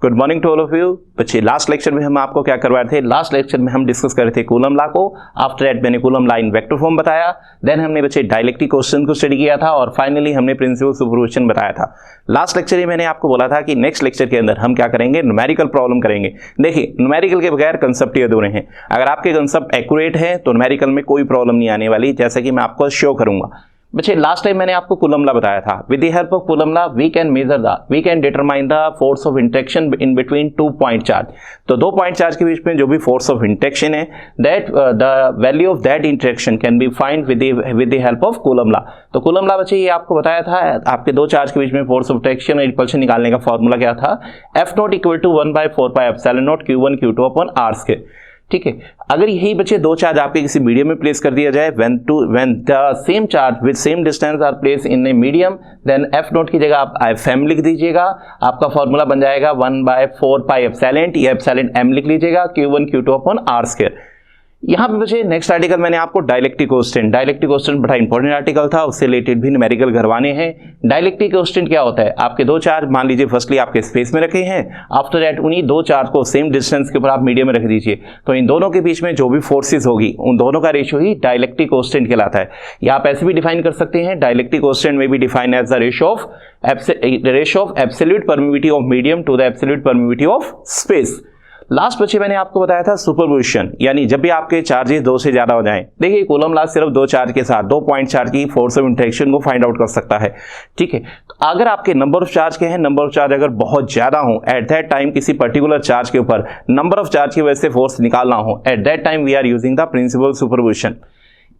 Good morning to all of you बच्चे। Last lecture में हम आपको क्या करवा रहे थे? लास्ट लेक्चर में हम डिस्कस कर रहे थे कूलम लॉ को। आफ्टर दैट मैंने coulomb law in vector form बताया। देन हमने बच्चे डायलेक्ट्रिक क्वेश्चन को स्टडी किया था और फाइनली हमने प्रिंसिपल सुपरपोजिशन बताया था। लास्ट लेक्चर में मैंने आपको बोला था कि नेक्स्ट लेक्चर के अंदर हम क्या करेंगे, न्यूमेरिकल प्रॉब्लम करेंगे। देखिए न्यूमेरिकल के बगैर कंसेप्ट ये अधूरे हैं। अगर आपके कंसेप्ट एक्यूरेट है तो न्यूमेरिकल में कोई प्रॉब्लम नहीं आने वाली, जैसा कि मैं आपको शो करूंगा। बच्चे लास्ट टाइम मैंने आपको कूलम लॉ बताया था। With the help of Coulomb law we can determine the force of interaction in between 2 point charge. तो 2 पॉइंट चार्ज के बीच में जो भी फोर्स ऑफ इंटरेक्शन है, that the value of that interaction can be find with the help of Coulomb law. तो Coulomb law बच्चे ये आपको बताया था, आपके 2 चार्ज के बीच में फोर्स ऑफ इंटरेक्शन और रिपल्शन निकालने का फॉर्मूला क्या था? F not equal to 1/4πε0 Q1 Q2 upon R square. ठीक है, अगर यही बच्चे 2 चार्ज आपके किसी मीडियम में प्लेस कर दिया जाए, when the same charge with same distance are place in a medium, then F naught की जगह आप FM लिख दीजिएगा। आपका फॉर्मूला बन जाएगा 1/4πε या εm लिख लीजिएगा Q1 Q2 upon R square. यहाँ पे बच्चे नेक्स्ट आर्टिकल मैंने आपको डायलेक्ट्रिक कांस्टेंट बड़ा इंपॉर्टेंट आर्टिकल था, उससे रिलेटेड भी न्यूमेरिकल करवाने हैं। डायलेक्ट्रिक कांस्टेंट क्या होता है? आपके 2 चार्ज मान लीजिए फर्स्टली आपके स्पेस में रखे हैं, आफ्टर दैट उन्हीं 2 चार्ज को सेम डिस्टेंस के ऊपर आप मीडियम में रख दीजिए, तो इन दोनों के बीच में जो भी फोर्सेस होगी उन दोनों का रेशियो ही डायलेक्ट्रिक कांस्टेंट कहलाता है। या आप ऐसे भी डिफाइन कर सकते हैं, डायलेक्ट्रिक कांस्टेंट में भी define as the ratio of absolute permittivity of medium to the absolute permittivity of space. Last बच्चे मैंने आपको बताया था सुपरपोजिशन, यानी जब भी आपके चार्जेस 2 से ज्यादा हो जाएं। देखिए कूलम लॉ सिर्फ 2 चार्ज के साथ 2 पॉइंट चार्ज की फोर्स ऑफ इंटरेक्शन को फाइंड आउट कर सकता है। ठीक है, तो अगर आपके नंबर ऑफ चार्ज के हैं, नंबर ऑफ चार्ज अगर बहुत ज्यादा हो एट दैट टाइम, किसी पर्टिकुलर चार्ज के ऊपर नंबर ऑफ चार्ज की वजह से फोर्स निकालना हो, at that time we are using the principle superposition.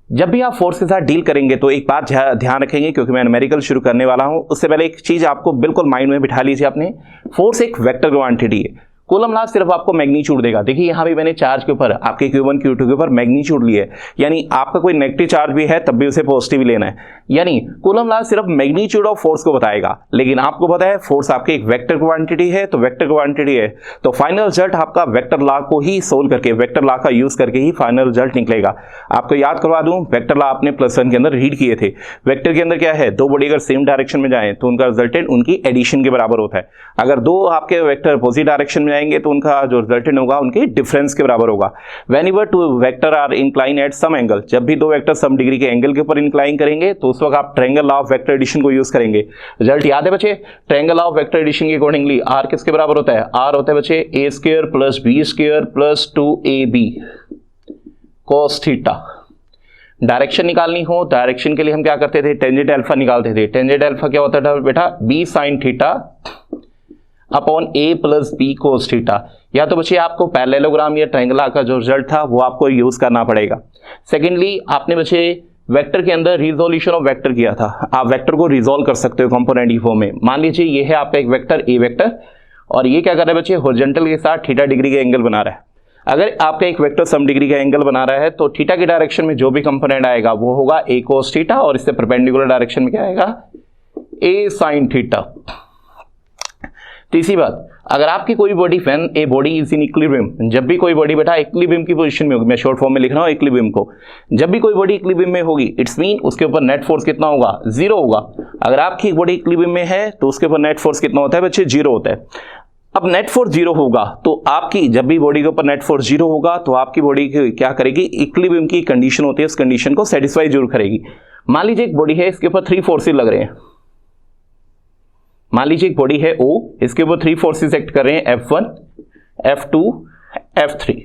जब भी आप फोर्स के साथ डील करेंगे तो एक बात ध्यान रखेंगे, क्योंकि मैं न्यूमेरिकल शुरू करने वाला हूं उससे पहले एक चीज आपको बिल्कुल माइंड में बिठा लीजिए अपने। फोर्स एक वेक्टर क्वांटिटी है, कूलम लॉ सिर्फ आपको मैग्नीट्यूड देगा। देखिए यहाँ भी मैंने चार्ज के ऊपर आपके Q1 Q2 के ऊपर मैग्नीट्यूड लिया है, यानी आपका कोई नेगेटिव चार्ज भी है तब भी उसे पॉजिटिव लेना है। यानी कूलम लॉ सिर्फ मैग्नीट्यूड ऑफ फोर्स को बताएगा, लेकिन आपको पता है फोर्स आपकी एक वेक्टर क्वांटिटी है, तो वेक्टर क्वांटिटी है तो फाइनल रिजल्ट आपका वेक्टर लॉ को ही सोल्व करके, वेक्टर लॉ का यूज करके ही फाइनल रिजल्ट निकलेगा। आपको याद करवा दूं, वेक्टर लॉ आपने +1 के अंदर रीड किए थे। वेक्टर के अंदर क्या है, 2 बॉडी अगर सेम डायरेक्शन में जाए तो उनका रिजल्टेंट उनकी एडिशन के बराबर होता है। अगर 2 आपके वेक्टर अपोजिट डायरेक्शन में जाएंगे तो उनका जो रिजल्टेंट होगा उनके डिफरेंस के बराबर होगा। Whenever 2 vector are incline at some angle, जब भी 2 वेक्टर सम डिग्री के एंगल के ऊपर इंक्लाइन करेंगे तो उस वक्त आप triangle law of vector addition को यूज करेंगे। रिजल्ट याद है बच्चे? Triangle law of vector addition के अकॉर्डिंगली R किसके बराबर होता है? R होता है बच्चे A² + B² + 2AB cos theta. Direction निकालनी हो, डायरेक्शन के लिए हम क्या करते थे? टेंजेंट अल्फा निकालते थे। टेंजेंट अल्फा क्या होता था बेटा? B sin theta upon A + B cos theta. या तो बच्चे आपको पैरेललोग्राम या ट्रायंगल का जो रिजल्ट था वो आपको यूज करना पड़ेगा। सेकेंडली आपने बच्चे वेक्टर के अंदर रिजोल्यूशन ऑफ वेक्टर किया था। आप वेक्टर को रिजोल्व कर सकते हो कंपोनेंट की फॉर्म में। मान लीजिए ये है आपका एक वेक्टर A वेक्टर, और ये क्या कर रहा है बच्चे? हॉरिजॉन्टल के साथ थीटा डिग्री का एंगल बना रहा है। अगर आपका एक वेक्टर सम डिग्री का एंगल बना रहा है तो थीटा की डायरेक्शन में जो भी कंपोनेंट आएगा वो होगा A cos थीटा, और इससे परपेंडिकुलर डायरेक्शन में क्या आएगा? A sin theta. तीसरी बात, अगर आपकी कोई body, when a body is in equilibrium, जब भी कोई बॉडी बेटा इक्विलिब्रियम की पोजीशन में होगी, मैं शॉर्ट फॉर्म में लिख रहा हूं इक्विलिब्रियम को, जब भी कोई बॉडी इक्विलिब्रियम में होगी इट्स मीन उसके ऊपर नेट फोर्स कितना होगा? 0 होगा। अगर आपकी बॉडी इक्विलिब्रियम में है तो उसके ऊपर नेट फोर्स कितना होता है बच्चे? 0 होता है। अब नेट फोर्स 0 होगा तो आपकी, जब भी बॉडी के ऊपर नेट फोर्स 0 होगा तो आपकी बॉडी क्या करेगी? इक्विलिब्रियम की कंडीशन होती है, उस कंडीशन को सेटिस्फाई जरूर करेगी। मान लीजिए एक बॉडी है, इसके ऊपर 3 फोर्सेस लग रहे हैं। मान लीजिए एक बॉडी है O, इसके ऊपर 3 फोर्सेस एक्ट कर रहे हैं, F1, F2, F3।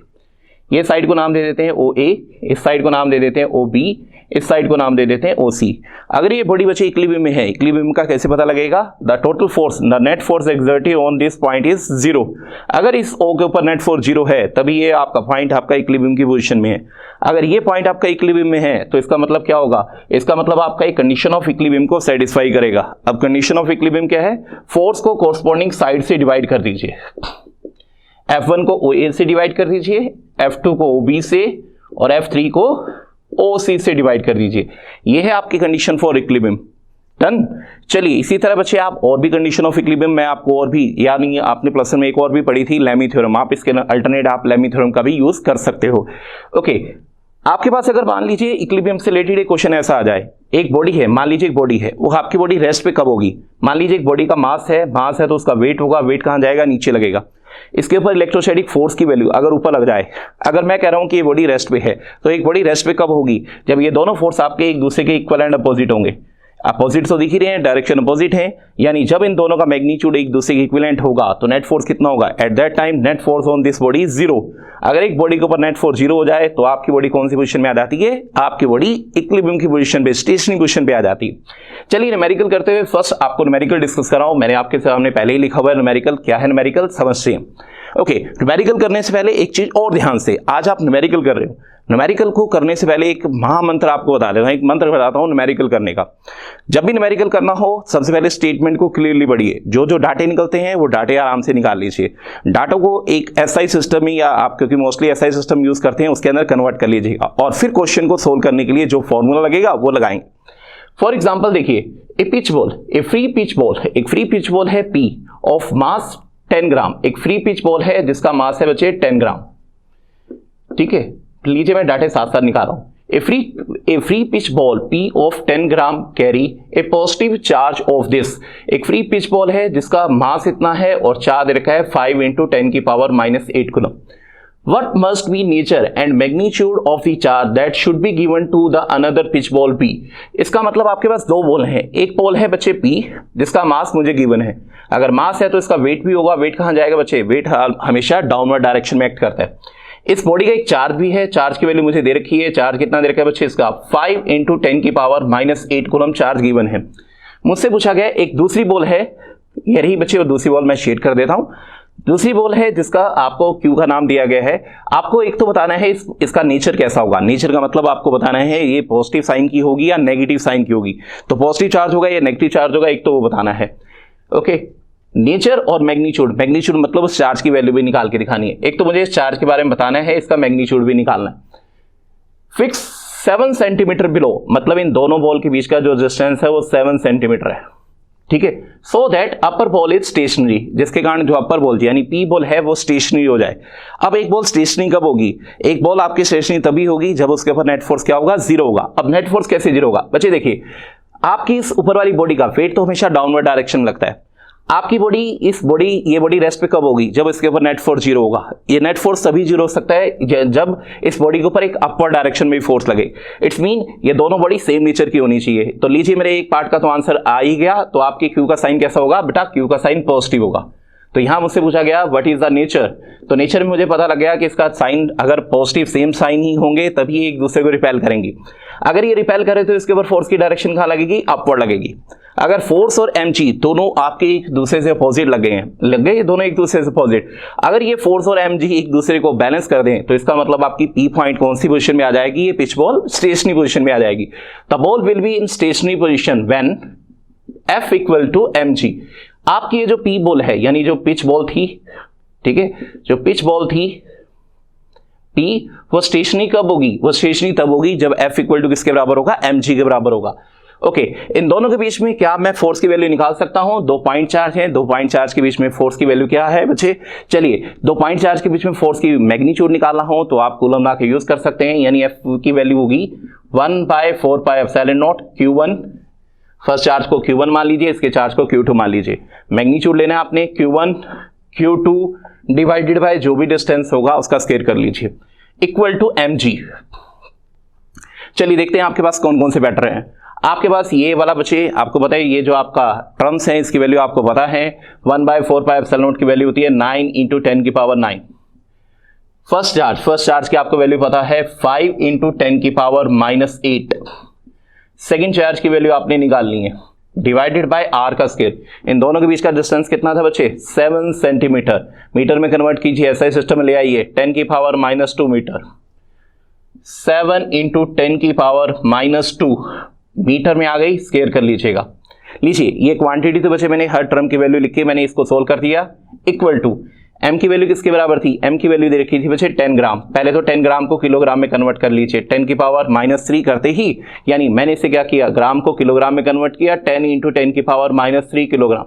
ये साइड को नाम दे देते हैं OA, इस साइड को नाम दे देते हैं OB, इस साइड को नाम दे देते हैं OC। अगर ये बॉडी बच्चे इक्विलिब्रियम में है, इक्विलिब्रियम का कैसे पता लगेगा? The total force, the net force exerted on this point is 0। अगर इस O के ऊपर नेट फोर्स 0 है तभी ये आपका पॉइंट आपका इक्विलिब्रियम की पोजीशन में है। अगर ये पॉइंट आपका इक्विलिब्रियम में है तो इसका मतलब क्या होगा? इसका मतलब आपका एक कंडीशन ऑफ इक्विलिब्रियम को सेटिस्फाई करेगा। अब कंडीशन ऑफ इक्विलिब्रियम क्या है? फोर्स को कोरस्पॉन्डिंग साइड से डिवाइड कर दीजिए। F1 को OA से डिवाइड कर दीजिए, F2 को OB से, और F3 को OC से डिवाइड कर दीजिए। ये है आपकी कंडीशन फॉर इक्विलिब्रियम। डन। चलिए इसी तरह बच्चे आप और भी कंडीशन ऑफ इक्विलिब्रियम में आपको और भी, यानी आपने +1 में एक और भी पढ़ी थी लेमी थ्योरम, आप इसके अल्टरनेट आप लेमी थ्योरम का भी यूज कर सकते हो। ओके, आपके पास अगर मान लीजिए इक्विलिब्रियम से रिलेटेड एक क्वेश्चन ऐसा आ जाए, एक बॉडी है, मान लीजिए एक बॉडी है, वो आपकी बॉडी रेस्ट पे कब होगी? मान लीजिए एक बॉडी का मास है तो उसका वेट होगा, वेट कहाँ जाएगा? नीचे लगेगा। इसके ऊपर इलेक्ट्रोस्टैटिक फोर्स की वैल्यू अगर ऊपर लग जाए, अगर मैं कह रहा हूं कि ये बॉडी रेस्ट पे है, तो एक बॉडी रेस्ट पे कब होगी? जब ये दोनों फोर्स आपके एक दूसरे के इक्वल एंड अपोजिट होंगे। अपोजिट तो दिख ही रहे हैं, डायरेक्शन अपोजिट है, यानी जब इन दोनों का मैग्नीट्यूड एक दूसरे के इक्विवेलेंट होगा तो नेट फोर्स कितना होगा? Eight that time net force on this body is 0। अगर एक बॉडी के ऊपर नेट फोर्स 0 हो जाए तो आपकी बॉडी कौन सी पोजीशन में आ जाती है? आपकी बॉडी इक्विलिब्रियम की पोजीशन पे, स्टेशनरी पोजीशन पे आ जाती है। चलिए न्यूमेरिकल करते हुए फर्स्ट आपको न्यूमेरिकल डिस्कस कर रहा हूं। मैंने आपके सामने पहले ही लिखा हुआ है न्यूमेरिकल। क्या है न्यूमेरिकल? समझते हैं। ओके, न्यूमेरिकल करने से पहले एक चीज और ध्यान से, आज आप न्यूमेरिकल कर रहे हो, न्यूमेरिकल को करने से पहले एक महामंत्र आपको बता देता हूं, एक मंत्र बताता हूं न्यूमेरिकल करने का। जब भी न्यूमेरिकल करना हो सबसे पहले स्टेटमेंट को क्लियरली पढ़िए, जो जो डाटे निकलते हैं वो डाटे आराम से निकाल लीजिए। डाटों को एक एसआई सिस्टम में, या आप क्योंकि मोस्टली एसआई सिस्टम यूज करते हैं, उसके अंदर कन्वर्ट कर लीजिएगा और फिर क्वेश्चन को सोल्व करने के लिए जो फॉर्मूला लगेगा वो लगाएंगे। फॉर एग्जाम्पल देखिए, ए पिच बॉल, ए फ्री पिच बॉल, एक फ्री पिच बॉल है P ऑफ मास 10 ग्राम। एक फ्री पिच बॉल है जिसका मास है बच्चे 10 ग्राम। ठीक है, लीजिए मैं डाटे साथ साथ निकाल रहा हूं। A free pith ball P of 10 gram carry a positive charge of this. एक फ्री पिच बॉल है जिसका मास इतना है और चार्ज रखा है 5 × 10⁻⁻8 coulomb. What must be nature and magnitude of the charge that should be given to the another pitch ball P? इसका मतलब आपके पास दो बॉल हैं, एक बॉल है बच्चे P जिसका मास मुझे गिवन है। अगर मास है तो इसका वेट भी होगा। वेट कहाँ जाएगा बच्चे? वेट हमेशा डाउनवर्ड डायरेक्शन में एक्ट करता है। इस बॉडी का एक चार्ज भी है, चार्ज की वैल्यू मुझे दे रखी है। चार्ज कितना दे रखा है बच्चे? इसका 5 × 10⁻⁻8 कूलम चार्ज गिवन है। मुझसे पूछा गया एक दूसरी बॉल है, ये रही बच्चे, और दूसरी बॉल मैं शेड कर देता हूं। दूसरी बॉल है जिसका आपको Q का नाम दिया गया है। आपको एक तो बताना है इसका नेचर कैसा होगा। नेचर का मतलब आपको बताना है ये पॉजिटिव साइन की होगी या नेगेटिव साइन की होगी। तो पॉजिटिव चार्ज होगा या नेगेटिव चार्ज होगा, एक तो वो बताना है। ओके, नेचर और मैग्नीट्यूड, मैग्नीट्यूड मतलब उस चार्ज की वैल्यू भी निकाल के दिखानी है। एक तो मुझे इस चार्ज के बारे में बताना है, इसका मैग्नीट्यूड भी निकालना है। फिक्स 7 सेंटीमीटर बिलो, मतलब इन दोनों बॉल के बीच का जो डिस्टेंस है वो 7 सेंटीमीटर है। ठीक है, so that upper ball is stationary, जिसके कारण जो अपर बॉल यानी P बॉल है वो स्टेशनरी हो जाए। अब एक बॉल स्टेशनरी कब होगी? एक बॉल आपकी स्टेशनरी तभी होगी जब उसके ऊपर नेट फोर्स क्या होगा? 0 होगा। अब नेट फोर्स कैसे 0 होगा बच्चे? देखिए, आपकी इस ऊपर वाली बॉडी का वेट तो हमेशा डाउनवर्ड डायरेक्शन में लगता है। आपकी बॉडी, ये बॉडी रेस्ट पे कब होगी? जब इसके ऊपर नेट फोर्स 0 होगा। ये नेट फोर्स तभी 0 हो सकता है जब इस बॉडी के ऊपर एक अपवर्ड डायरेक्शन में फोर्स लगे। इट्स मीन ये दोनों बॉडी सेम नेचर की होनी चाहिए। तो लीजिए मेरे एक पार्ट का तो आंसर आ ही गया। तो आपकी Q का साइन कैसा होगा बेटा? Q का साइन पॉजिटिव होगा। तो यहां मुझसे पूछा गया व्हाट इज द नेचर, तो नेचर में मुझे पता लग गया कि इसका साइन अगर पॉजिटिव सेम साइन ही होंगे तभी एक दूसरे को रिपेल करेंगी। अगर ये रिपेल करे तो इसके ऊपर फोर्स की डायरेक्शन कहां लगेगी? अपवर्ड लगेगी। अगर फोर्स और mg दोनों आपके एक दूसरे से अपोजिट लग गए दोनों एक दूसरे से अपोजिट, अगर ये फोर्स और mg एक दूसरे को बैलेंस कर दें तो इसका मतलब आपकी P पॉइंट कौन सी पोजीशन में आ जाएगी? ये पिच बॉल स्टेशनरी पोजीशन में आ जाएगी। The ball will be in stationary position when F = mg। आपकी ये जो P बॉल है यानी जो पिच बॉल थी, ठीक है, जो पिच बॉल थी P, वो स्टेशनरी कब होगी? वो स्टेशनरी तब होगी जब F = किसके बराबर होगा? mg के बराबर होगा। ओके, इन दोनों के बीच में क्या मैं फोर्स की वैल्यू निकाल सकता हूं? 2 पॉइंट चार्ज है, 2 पॉइंट चार्ज के बीच में फोर्स की वैल्यू क्या है बच्चे? चलिए 2 पॉइंट चार्ज के बीच में फोर्स की मैग्नीट्यूड निकालना हो तो आप कूलम लॉ का यूज कर सकते हैं, यानी F की वैल्यू होगी 1/4πε0 Q1। फर्स्ट चार्ज को Q1 मान लीजिए, इसके चार्ज को Q2 मान लीजिए। मैग्नीट्यूड लेना है आपने Q1 Q2 डिवाइडेड बाय जो भी डिस्टेंस होगा उसका स्क्वायर कर लीजिए, इक्वल टू mg। चलिए देखते हैं आपके पास कौन कौन से पैटर्न हैं। आपके पास ये वाला बच्चे, आपको पता है ये जो आपका टर्म्स है इसकी वैल्यू आपको पता है 1/4πε0 की वैल्यू होती है 9 × 10⁹। फर्स्ट चार्ज की आपको वैल्यू पता है 5 × 10⁻⁸। सेकेंड चार्ज की वैल्यू आपने निकालनी है डिवाइडेड बाय r का स्क्वायर। इन दोनों के बीच का डिस्टेंस कितना था बच्चे? 7 सेंटीमीटर। मीटर में कन्वर्ट कीजिए, ऐसा ही सिस्टम में ले आइए, 10⁻⁻2 मीटर। 7 × 10⁻2 मीटर में आ गई, स्क्वायर कर लीजिएगा। लीजिए ये क्वांटिटी तो बच्चे मैंने हर टर्म की वैल्यू लिख के मैंने इसको सोल्व कर दिया, इक्वल टू m की वैल्यू किसके बराबर थी? m की वैल्यू दे रखी थी बच्चे 10 ग्राम। पहले तो 10 ग्राम को किलोग्राम में कन्वर्ट कर लीजिए, 10⁻³ करते ही, यानी मैंने इसे क्या किया? ग्राम को किलोग्राम में कन्वर्ट किया, 10 × 10⁻³ किलोग्राम।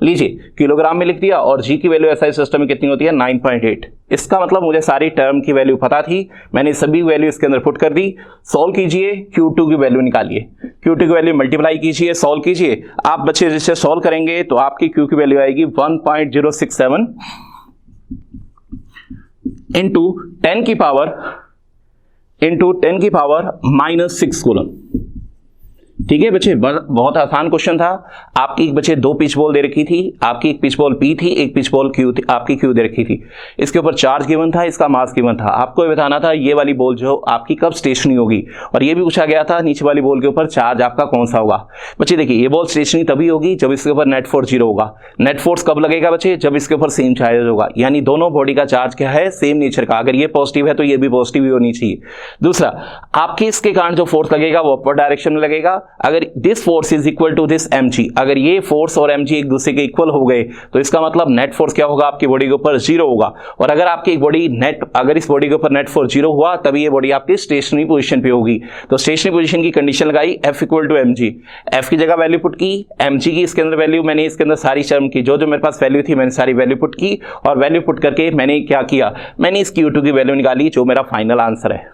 लीजिए किलोग्राम में लिख दिया और जी की वैल्यू एसआई सिस्टम में कितनी होती है 9.8। इसका मतलब मुझे सारी टर्म की वैल्यू पता थी, मैंने सभी वैल्यू इसके अंदर पुट कर दी। सॉल्व कीजिए, Q2 की वैल्यू निकालिए, Q2 की वैल्यू मल्टीप्लाई कीजिए, सॉल्व कीजिए। आप बच्चे जिससे सॉल्व करेंगे तो आपकी Q की वैल्यू आएगी 1.067 इंटू 10 की पावर -6 कूलम। ठीक है बच्चे, बहुत आसान क्वेश्चन था। आपकी एक बच्चे 2 पिच बॉल दे रखी थी, आपकी एक पिच बॉल P थी, एक पिच बॉल Q थी, आपकी Q दे रखी थी। इसके ऊपर चार्ज गिवन था, इसका मास गिवन था। आपको ये बताना था ये वाली बॉल जो आपकी कब स्टेशनरी होगी, और ये भी पूछा गया था नीचे वाली बॉल के ऊपर चार्ज आपका कौन सा होगा। बच्चे देखिए ये बॉल स्टेशनरी तभी होगी जब इसके ऊपर नेट फोर्स 0 होगा। नेट फोर्स कब लगेगा बच्चे, जब इसके ऊपर सेम चार्ज होगा, यानी दोनों बॉडी का चार्ज क्या है, सेम नेचर का। अगर ये पॉजिटिव है तो ये भी पॉजिटिव ही होनी चाहिए। दूसरा, आपकी इसके कारण जो फोर्स लगेगा वो अपर डायरेक्शन में लगेगा। अगर this force is equal to this mg, अगर ये फोर्स और mg एक दूसरे के इक्वल हो गए तो इसका मतलब नेट फोर्स क्या होगा, आपकी बॉडी के ऊपर 0 होगा। और अगर आपकी बॉडी अगर इस बॉडी के ऊपर नेट फोर्स 0 हुआ तभी ये बॉडी आपकी स्टेशनरी पोजीशन पे होगी। तो स्टेशनरी पोजीशन की कंडीशन लगाई F equal to mg, F की जगह वैल्यू पुट की, mg की इसके अंदर वैल्यू, मैंने इसके अंदर सारी टर्म की जो मेरे पास वैल्यू थी मैंने सारी वैल्यू पुट की, और वैल्यू पुट करके मैंने क्या किया, मैंने इस Q2 की वैल्यू निकाली जो मेरा फाइनल आंसर है।